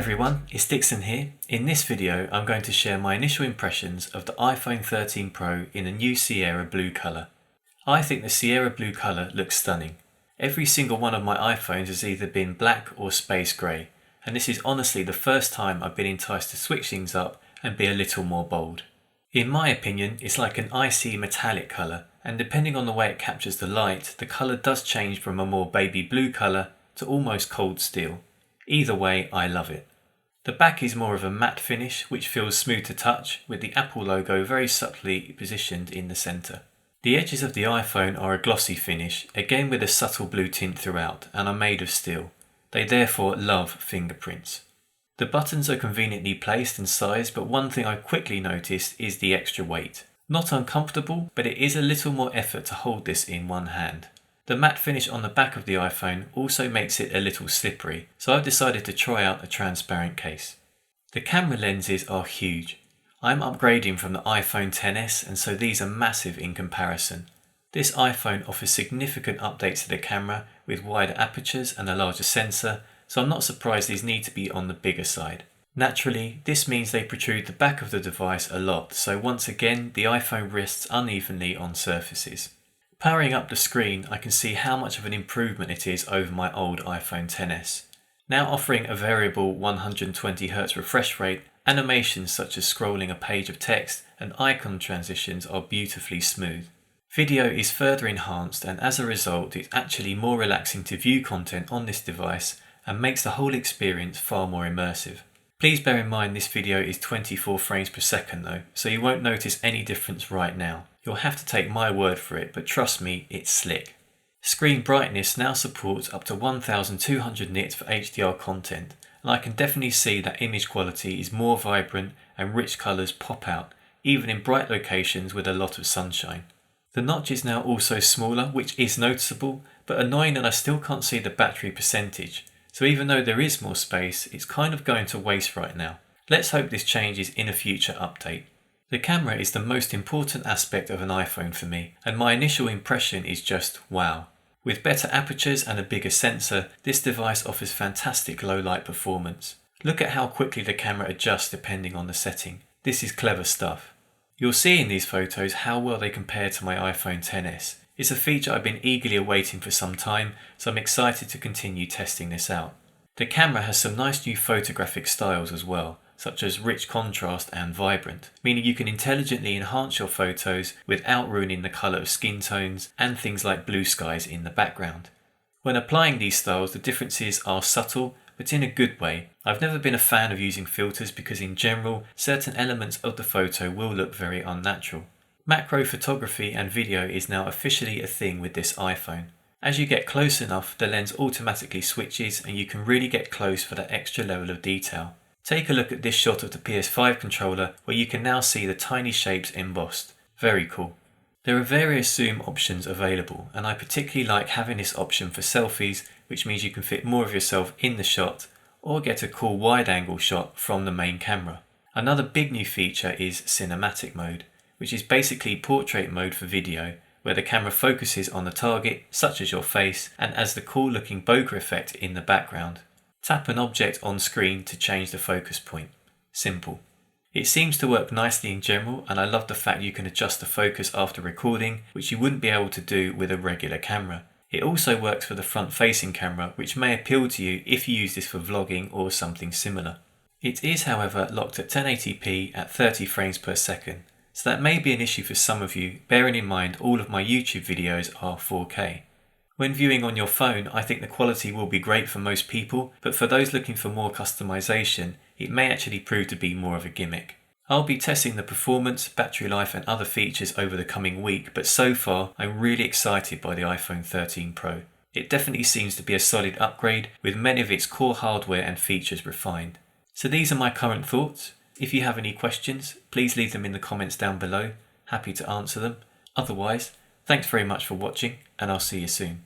everyone, it's Dixon here. In this video I'm going to share my initial impressions of the iPhone 13 Pro in the new Sierra Blue colour. I think the Sierra Blue colour looks stunning. Every single one of my iPhones has either been black or space grey, and this is honestly the first time I've been enticed to switch things up and be a little more bold. In my opinion, it's like an icy metallic colour, and depending on the way it captures the light, the colour does change from a more baby blue colour to almost cold steel. Either way, I love it. The back is more of a matte finish which feels smooth to touch, with the Apple logo very subtly positioned in the centre. The edges of the iPhone are a glossy finish, again with a subtle blue tint throughout, and are made of steel. They therefore love fingerprints. The buttons are conveniently placed and sized, but one thing I quickly noticed is the extra weight. Not uncomfortable, but it is a little more effort to hold this in one hand. The matte finish on the back of the iPhone also makes it a little slippery, so I've decided to try out a transparent case. The camera lenses are huge. I'm upgrading from the iPhone XS, and so these are massive in comparison. This iPhone offers significant updates to the camera with wider apertures and a larger sensor, so I'm not surprised these need to be on the bigger side. Naturally, this means they protrude the back of the device a lot, so once again the iPhone rests unevenly on surfaces. Powering up the screen, I can see how much of an improvement it is over my old iPhone XS. Now offering a variable 120Hz refresh rate, animations such as scrolling a page of text and icon transitions are beautifully smooth. Video is further enhanced, and as a result it's actually more relaxing to view content on this device and makes the whole experience far more immersive. Please bear in mind this video is 24 frames per second though, so you won't notice any difference right now. You'll have to take my word for it, but trust me, it's slick. Screen brightness now supports up to 1200 nits for HDR content, and I can definitely see that image quality is more vibrant and rich colours pop out, even in bright locations with a lot of sunshine. The notch is now also smaller, which is noticeable, but annoying that I still can't see the battery percentage, so even though there is more space, it's kind of going to waste right now. Let's hope this changes in a future update. The camera is the most important aspect of an iPhone for me, and my initial impression is just wow. With better apertures and a bigger sensor, this device offers fantastic low light performance. Look at how quickly the camera adjusts depending on the setting. This is clever stuff. You'll see in these photos how well they compare to my iPhone XS. It's a feature I've been eagerly awaiting for some time, so I'm excited to continue testing this out. The camera has some nice new photographic styles as well, such as rich contrast and vibrant, meaning you can intelligently enhance your photos without ruining the colour of skin tones and things like blue skies in the background. When applying these styles, the differences are subtle, but in a good way. I've never been a fan of using filters because in general, certain elements of the photo will look very unnatural. Macro photography and video is now officially a thing with this iPhone. As you get close enough, the lens automatically switches and you can really get close for that extra level of detail. Take a look at this shot of the PS5 controller where you can now see the tiny shapes embossed. Very cool. There are various zoom options available, and I particularly like having this option for selfies, which means you can fit more of yourself in the shot or get a cool wide angle shot from the main camera. Another big new feature is cinematic mode, which is basically portrait mode for video, where the camera focuses on the target, such as your face, and adds the cool looking bokeh effect in the background. Tap an object on screen to change the focus point. Simple. It seems to work nicely in general, and I love the fact you can adjust the focus after recording, which you wouldn't be able to do with a regular camera. It also works for the front facing camera, which may appeal to you if you use this for vlogging or something similar. It is however locked at 1080p at 30 frames per second, so that may be an issue for some of you, bearing in mind all of my YouTube videos are 4K. When viewing on your phone, I think the quality will be great for most people, but for those looking for more customization, it may actually prove to be more of a gimmick. I'll be testing the performance, battery life and other features over the coming week, but so far I'm really excited by the iPhone 13 Pro. It definitely seems to be a solid upgrade, with many of its core hardware and features refined. So these are my current thoughts. If you have any questions, please leave them in the comments down below. Happy to answer them. Otherwise, thanks very much for watching, and I'll see you soon.